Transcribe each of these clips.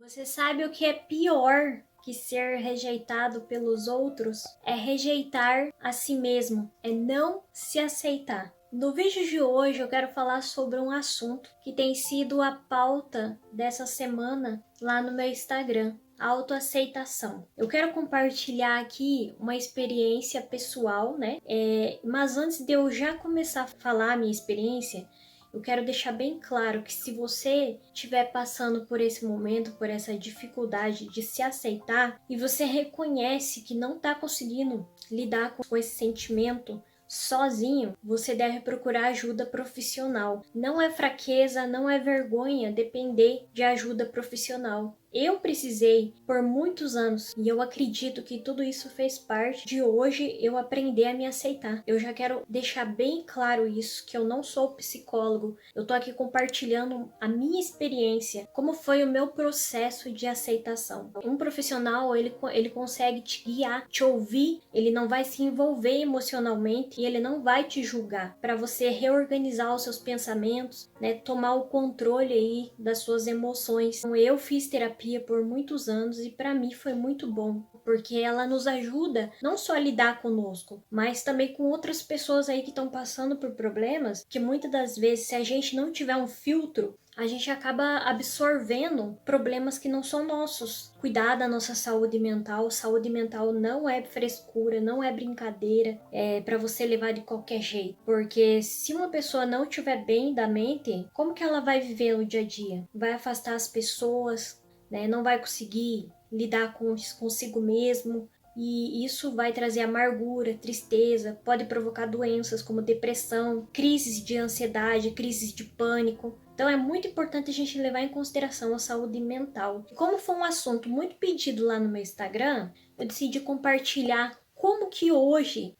Você sabe o que é pior que ser rejeitado pelos outros? É rejeitar a si mesmo, é não se aceitar. No vídeo de hoje eu quero falar sobre um assunto que tem sido a pauta dessa semana lá no meu Instagram. Autoaceitação. Eu quero compartilhar aqui uma experiência pessoal, né? Mas antes de eu já começar a falar a minha experiência, eu quero deixar bem claro que se você estiver passando por esse momento, por essa dificuldade de se aceitar, e você reconhece que não está conseguindo lidar com esse sentimento sozinho, você deve procurar ajuda profissional. Não é fraqueza, não é vergonha depender de ajuda profissional. Eu precisei por muitos anos e eu acredito que tudo isso fez parte de hoje eu aprender a me aceitar. Eu já quero deixar bem claro isso, que eu não sou psicólogo. Eu tô aqui compartilhando a minha experiência, como foi o meu processo de aceitação. Um profissional, ele consegue te guiar, te ouvir, ele não vai se envolver emocionalmente e ele não vai te julgar, para você reorganizar os seus pensamentos, né, tomar o controle aí das suas emoções. Então, eu fiz terapia por muitos anos e para mim foi muito bom, porque ela nos ajuda não só a lidar conosco, mas também com outras pessoas aí que estão passando por problemas que muitas das vezes, se a gente não tiver um filtro, a gente acaba absorvendo problemas que não são nossos. Cuidar da nossa saúde mental. Saúde mental não é frescura, não é brincadeira, é para você levar de qualquer jeito. Porque se uma pessoa não estiver bem da mente, como que ela vai viver no dia a dia? Vai afastar as pessoas, né? Não vai conseguir lidar consigo mesmo. E isso vai trazer amargura, tristeza, pode provocar doenças como depressão, crises de ansiedade, crises de pânico. Então é muito importante a gente levar em consideração a saúde mental. Como foi um assunto muito pedido lá no meu Instagram, eu decidi compartilhar como que hoje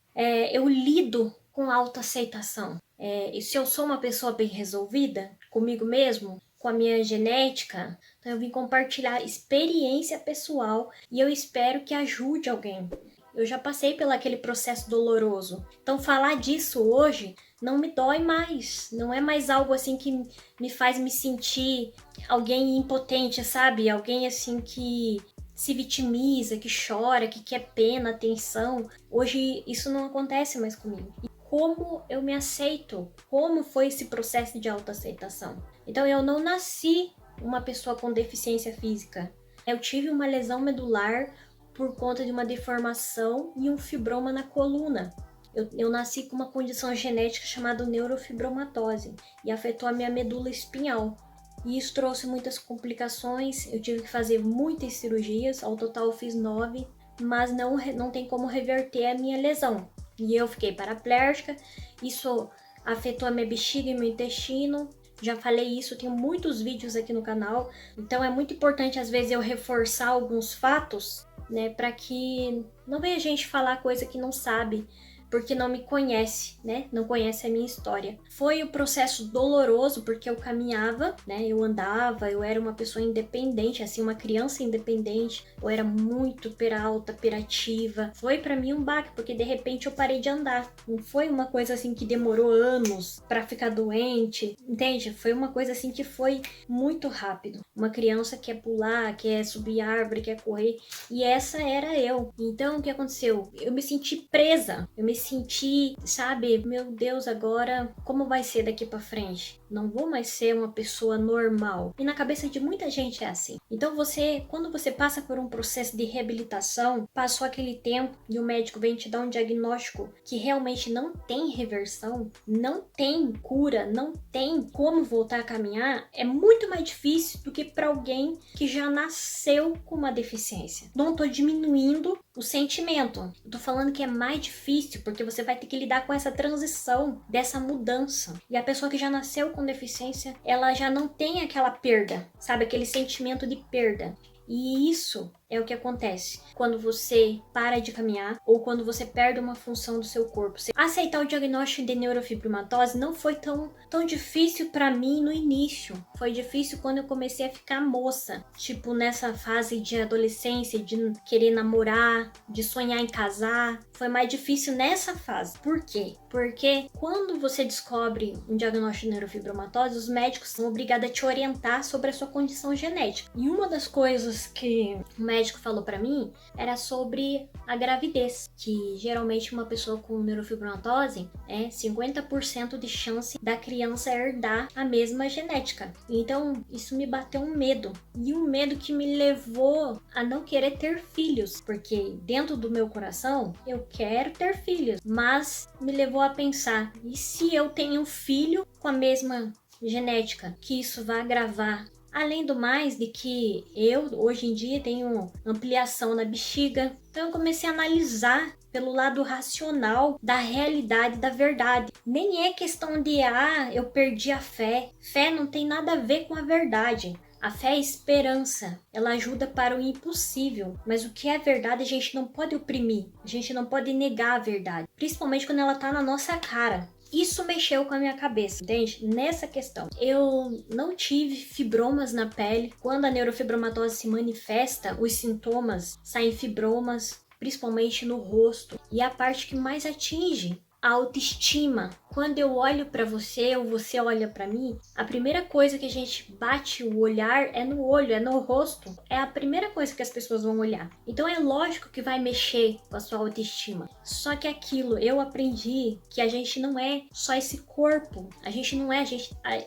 eu lido com autoaceitação. E se eu sou uma pessoa bem resolvida comigo mesmo, com a minha genética, então eu vim compartilhar experiência pessoal e eu espero que ajude alguém. Eu já passei pelo aquele processo doloroso. Então falar disso hoje não me dói mais. Não é mais algo assim que me faz me sentir alguém impotente, sabe? Alguém assim que se vitimiza, que chora, que quer pena, atenção. Hoje isso não acontece mais comigo. E como eu me aceito? Como foi esse processo de autoaceitação? Então eu não nasci uma pessoa com deficiência física. Eu tive uma lesão medular por conta de uma deformação e um fibroma na coluna. Eu nasci com uma condição genética chamada neurofibromatose e afetou a minha medula espinhal. E isso trouxe muitas complicações, eu tive que fazer muitas cirurgias, ao total eu fiz 9, mas não tem como reverter a minha lesão. E eu fiquei paraplégica, isso afetou a minha bexiga e meu intestino. Já falei isso, tenho muitos vídeos aqui no canal, então é muito importante às vezes eu reforçar alguns fatos, né, para que não venha gente falar coisa que não sabe, porque não me conhece, né? Não conhece a minha história. Foi um processo doloroso porque eu caminhava, né? Eu andava, eu era uma pessoa independente, assim, uma criança independente. Eu era muito peralta, hiperativa. Foi para mim um baque, porque de repente eu parei de andar. Não foi uma coisa assim que demorou anos para ficar doente, entende? Foi uma coisa assim que foi muito rápido. Uma criança quer pular, quer subir árvore, quer correr, e essa era eu. Então o que aconteceu? Eu me senti presa. Eu me senti, sabe, meu Deus, agora como vai ser daqui para frente? Não vou mais ser uma pessoa normal. E na cabeça de muita gente é assim. Então quando você passa por um processo de reabilitação, passou aquele tempo e o médico vem te dar um diagnóstico que realmente não tem reversão, não tem cura, não tem como voltar a caminhar, é muito mais difícil do que para alguém que já nasceu com uma deficiência. Não tô diminuindo o sentimento. Eu tô falando que é mais difícil porque você vai ter que lidar com essa transição, dessa mudança. E a pessoa que já nasceu com deficiência, ela já não tem aquela perda, sabe? Aquele sentimento de perda. E isso é o que acontece quando você para de caminhar ou quando você perde uma função do seu corpo. Aceitar o diagnóstico de neurofibromatose não foi tão difícil para mim no início. Foi difícil quando eu comecei a ficar moça, tipo nessa fase de adolescência, de querer namorar, de sonhar em casar. Foi mais difícil nessa fase. Por quê? Porque quando você descobre um diagnóstico de neurofibromatose, os médicos são obrigados a te orientar sobre a sua condição genética. E uma das coisas que o médico falou para mim era sobre a gravidez, que geralmente uma pessoa com neurofibromatose é 50% de chance da criança herdar a mesma genética. Então isso me bateu um medo, e um medo que me levou a não querer ter filhos, porque dentro do meu coração eu quero ter filhos, mas me levou a pensar, e se eu tenho um filho com a mesma genética, que isso vai agravar? Além do mais de que eu, hoje em dia, tenho ampliação na bexiga. Então eu comecei a analisar pelo lado racional da realidade, da verdade. Nem é questão de, eu perdi a fé. Fé não tem nada a ver com a verdade. A fé é esperança, ela ajuda para o impossível, mas o que é verdade a gente não pode oprimir, a gente não pode negar a verdade, principalmente quando ela está na nossa cara. Isso mexeu com a minha cabeça, entende? Nessa questão. Eu não tive fibromas na pele. Quando a neurofibromatose se manifesta, os sintomas saem fibromas, principalmente no rosto. E a parte que mais atinge a autoestima. Quando eu olho para você ou você olha para mim, a primeira coisa que a gente bate o olhar é no olho, é no rosto. É a primeira coisa que as pessoas vão olhar. Então é lógico que vai mexer com a sua autoestima. Só que aquilo, eu aprendi que a gente não é só esse corpo. A gente não é,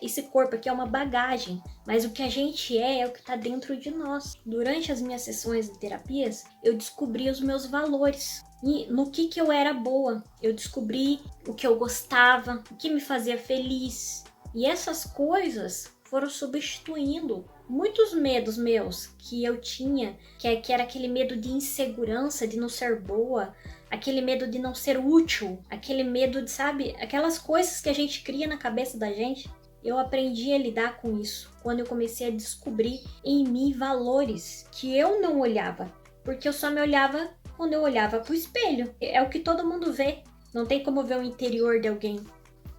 esse corpo aqui é uma bagagem. Mas o que a gente é o que está dentro de nós. Durante as minhas sessões de terapias, eu descobri os meus valores. E no que eu era boa, eu descobri o que eu gostava, o que me fazia feliz. E essas coisas foram substituindo muitos medos meus que eu tinha, que era aquele medo de insegurança, de não ser boa, aquele medo de não ser útil, aquele medo de, sabe, aquelas coisas que a gente cria na cabeça da gente. Eu aprendi a lidar com isso quando eu comecei a descobrir em mim valores que eu não olhava, porque eu só me olhava quando eu olhava pro espelho. É o que todo mundo vê. Não tem como ver o interior de alguém.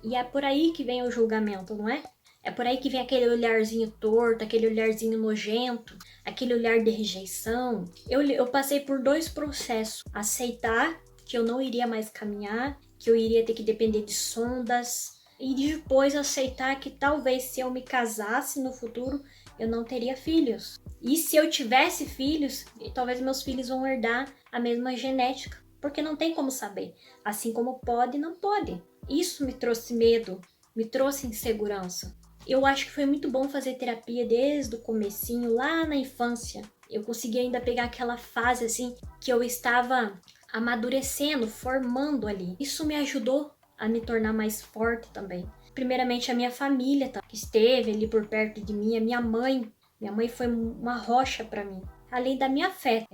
E é por aí que vem o julgamento, não é? É por aí que vem aquele olharzinho torto, aquele olharzinho nojento, aquele olhar de rejeição. Eu passei por 2 processos. Aceitar que eu não iria mais caminhar, que eu iria ter que depender de sondas. E depois aceitar que talvez se eu me casasse no futuro, eu não teria filhos. E se eu tivesse filhos, talvez meus filhos vão herdar a mesma genética, porque não tem como saber. Assim como pode, não pode. Isso me trouxe medo, me trouxe insegurança. Eu acho que foi muito bom fazer terapia desde o comecinho, lá na infância. Eu consegui ainda pegar aquela fase assim que eu estava amadurecendo, formando ali. Isso me ajudou a me tornar mais forte também. Primeiramente a minha família, que esteve ali por perto de mim, a minha mãe. Minha mãe foi uma rocha para mim. Além da minha fé,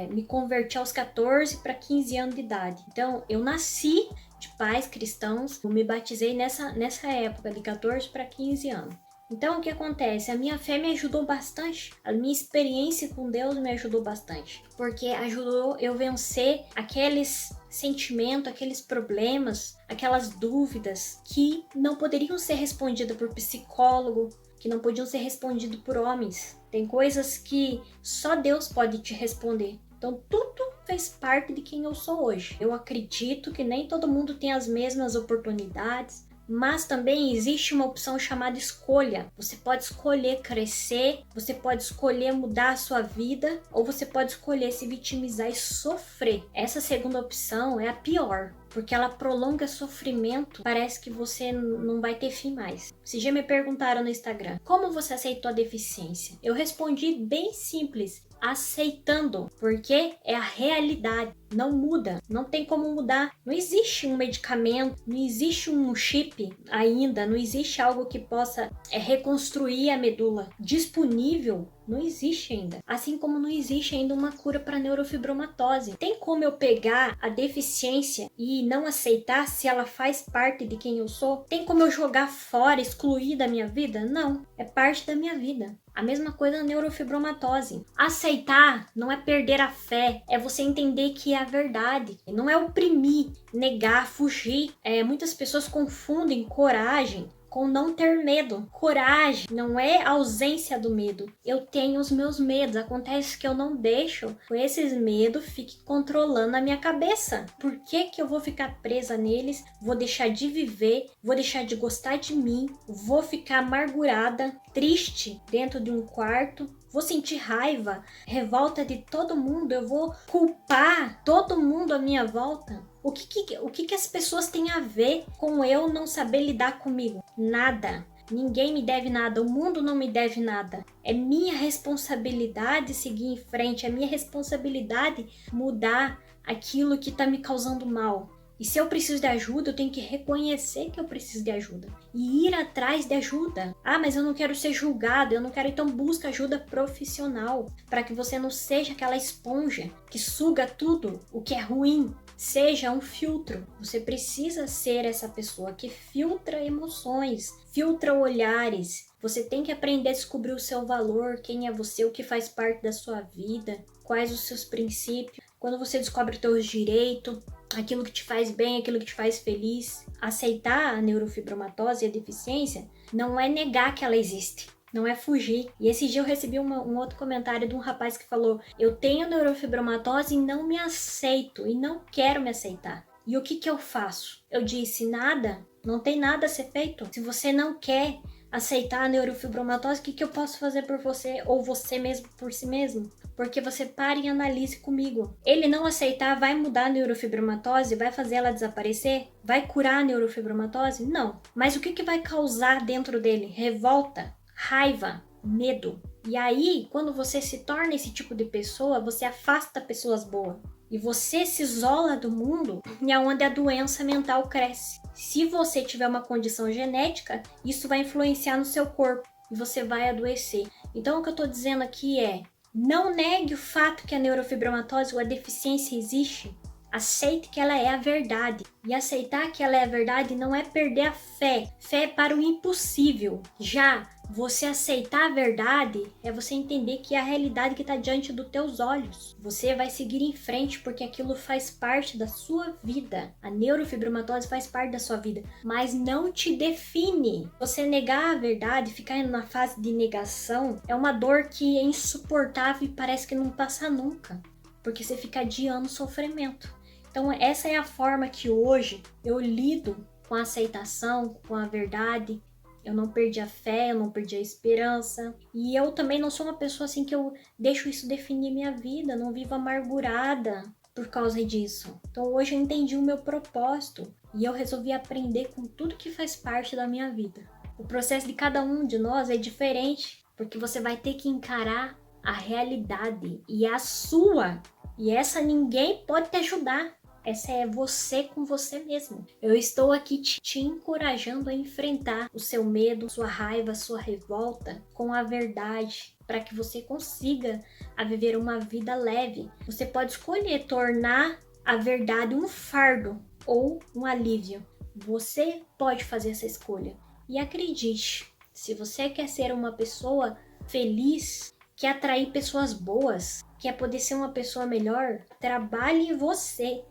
me converti aos 14 para 15 anos de idade. Então, eu nasci de pais cristãos, eu me batizei nessa época, de 14 para 15 anos. Então, o que acontece? A minha fé me ajudou bastante. A minha experiência com Deus me ajudou bastante. Porque ajudou eu vencer aqueles sentimentos, aqueles problemas, aquelas dúvidas que não poderiam ser respondidas por psicólogo, que não podiam ser respondidas por homens. Tem coisas que só Deus pode te responder. Então, tudo fez parte de quem eu sou hoje. Eu acredito que nem todo mundo tem as mesmas oportunidades, mas também existe uma opção chamada escolha. Você pode escolher crescer, você pode escolher mudar a sua vida, ou você pode escolher se vitimizar e sofrer. Essa segunda opção é a pior, porque ela prolonga sofrimento, parece que você não vai ter fim mais. Esses dias me perguntaram no Instagram, como você aceitou a deficiência? Eu respondi bem simples, aceitando, porque é a realidade, não muda, não tem como mudar. Não existe um medicamento, não existe um chip ainda, não existe algo que possa reconstruir a medula disponível. Não existe ainda. Assim como não existe ainda uma cura para neurofibromatose. Tem como eu pegar a deficiência e não aceitar se ela faz parte de quem eu sou? Tem como eu jogar fora, excluir da minha vida? Não. É parte da minha vida. A mesma coisa na neurofibromatose. Aceitar não é perder a fé, é você entender que é a verdade. Não é oprimir, negar, fugir. Muitas pessoas confundem coragem com não ter medo. Coragem não é ausência do medo. Eu tenho os meus medos. Acontece que eu não deixo que esses medos fiquem controlando a minha cabeça. Por que que eu vou ficar presa neles? Vou deixar de viver, vou deixar de gostar de mim, vou ficar amargurada, triste dentro de um quarto. Vou sentir raiva, revolta de todo mundo, eu vou culpar todo mundo à minha volta. O que as pessoas têm a ver com eu não saber lidar comigo? Nada. Ninguém me deve nada, o mundo não me deve nada. É minha responsabilidade seguir em frente, é minha responsabilidade mudar aquilo que está me causando mal. E se eu preciso de ajuda, eu tenho que reconhecer que eu preciso de ajuda e ir atrás de ajuda. Ah, mas eu não quero ser julgado, eu não quero, então busca ajuda profissional, para que você não seja aquela esponja que suga tudo o que é ruim. Seja um filtro. Você precisa ser essa pessoa que filtra emoções, filtra olhares. Você tem que aprender a descobrir o seu valor, quem é você, o que faz parte da sua vida, quais os seus princípios. Quando você descobre os seus direitos, aquilo que te faz bem, aquilo que te faz feliz. Aceitar a neurofibromatose e a deficiência não é negar que ela existe. Não é fugir. E esse dia eu recebi um outro comentário de um rapaz que falou: eu tenho neurofibromatose e não me aceito, e não quero me aceitar. E o que eu faço? Eu disse: nada, não tem nada a ser feito. Se você não quer aceitar a neurofibromatose, o que eu posso fazer por você, ou você mesmo por si mesmo? Porque você para e analise comigo. Ele não aceitar vai mudar a neurofibromatose? Vai fazer ela desaparecer? Vai curar a neurofibromatose? Não. Mas o que vai causar dentro dele? Revolta, raiva, medo. E aí, quando você se torna esse tipo de pessoa, você afasta pessoas boas. E você se isola do mundo, e é onde a doença mental cresce. Se você tiver uma condição genética, isso vai influenciar no seu corpo e você vai adoecer. Então, o que eu estou dizendo aqui é: não negue o fato que a neurofibromatose ou a deficiência existe. Aceite que ela é a verdade. E aceitar que ela é a verdade não é perder a fé. Fé para o impossível. Já você aceitar a verdade é você entender que é a realidade que está diante dos teus olhos. Você vai seguir em frente porque aquilo faz parte da sua vida. A neurofibromatose faz parte da sua vida, mas não te define. Você negar a verdade, ficar na fase de negação, é uma dor que é insuportável e parece que não passa nunca, porque você fica adiando o sofrimento. Então essa é a forma que hoje eu lido com a aceitação, com a verdade. Eu não perdi a fé, eu não perdi a esperança. E eu também não sou uma pessoa assim que eu deixo isso definir minha vida, não vivo amargurada por causa disso. Então hoje eu entendi o meu propósito e eu resolvi aprender com tudo que faz parte da minha vida. O processo de cada um de nós é diferente, porque você vai ter que encarar a realidade e a sua. E essa ninguém pode te ajudar. Essa é você com você mesmo. Eu estou aqui te encorajando a enfrentar o seu medo, sua raiva, sua revolta com a verdade, para que você consiga viver uma vida leve. Você pode escolher tornar a verdade um fardo ou um alívio. Você pode fazer essa escolha. E acredite, se você quer ser uma pessoa feliz, quer atrair pessoas boas, quer poder ser uma pessoa melhor, trabalhe em você,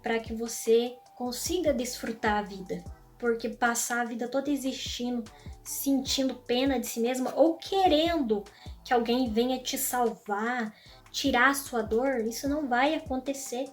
para que você consiga desfrutar a vida. Porque passar a vida toda existindo, sentindo pena de si mesma ou querendo que alguém venha te salvar, tirar a sua dor, isso não vai acontecer,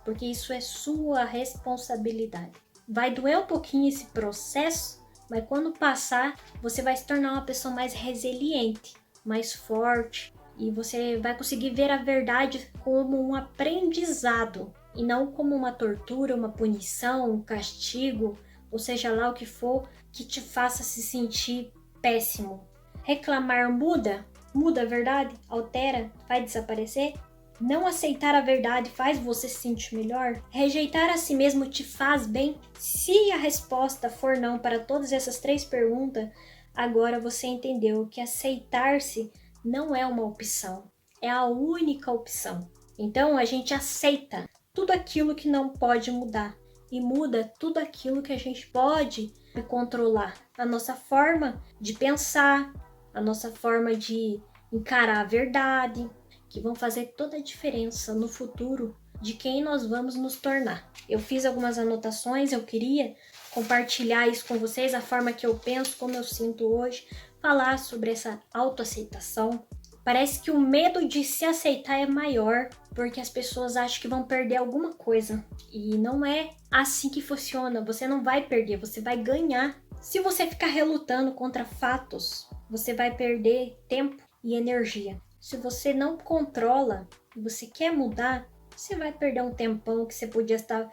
porque isso é sua responsabilidade. Vai doer um pouquinho esse processo, mas quando passar, você vai se tornar uma pessoa mais resiliente, mais forte, e você vai conseguir ver a verdade como um aprendizado e não como uma tortura, uma punição, um castigo, ou seja lá o que for que te faça se sentir péssimo. Reclamar muda? Muda a verdade? Altera? Faz desaparecer? Não aceitar a verdade faz você se sentir melhor? Rejeitar a si mesmo te faz bem? Se a resposta for não para todas essas 3 perguntas, agora você entendeu que aceitar-se não é uma opção, é a única opção. Então a gente aceita tudo aquilo que não pode mudar e muda tudo aquilo que a gente pode controlar. A nossa forma de pensar, a nossa forma de encarar a verdade, que vão fazer toda a diferença no futuro de quem nós vamos nos tornar. Eu fiz algumas anotações, eu queria compartilhar isso com vocês, a forma que eu penso, como eu sinto hoje, falar sobre essa autoaceitação. Parece que o medo de se aceitar é maior, porque as pessoas acham que vão perder alguma coisa. E não é assim que funciona. Você não vai perder, você vai ganhar. Se você ficar relutando contra fatos, você vai perder tempo e energia. Se você não controla e você quer mudar, você vai perder um tempão que você podia estar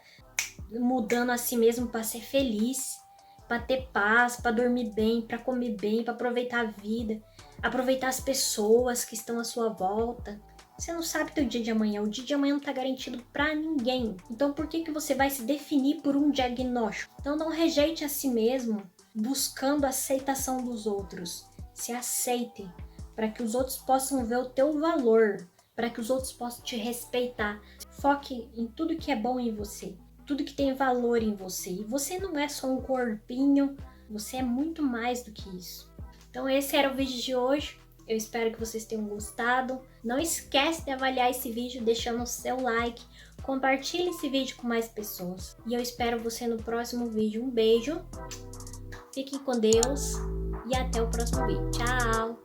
mudando a si mesmo para ser feliz, para ter paz, para dormir bem, para comer bem, para aproveitar a vida, aproveitar as pessoas que estão à sua volta. Você não sabe teu dia de amanhã, o dia de amanhã não está garantido para ninguém. Então por que você vai se definir por um diagnóstico? Então não rejeite a si mesmo buscando a aceitação dos outros. Se aceite para que os outros possam ver o teu valor, para que os outros possam te respeitar. Foque em tudo que é bom em você, tudo que tem valor em você. E você não é só um corpinho, você é muito mais do que isso. Então esse era o vídeo de hoje. Eu espero que vocês tenham gostado. Não esquece de avaliar esse vídeo deixando o seu like. Compartilhe esse vídeo com mais pessoas. E eu espero você no próximo vídeo. Um beijo. Fiquem com Deus. E até o próximo vídeo. Tchau!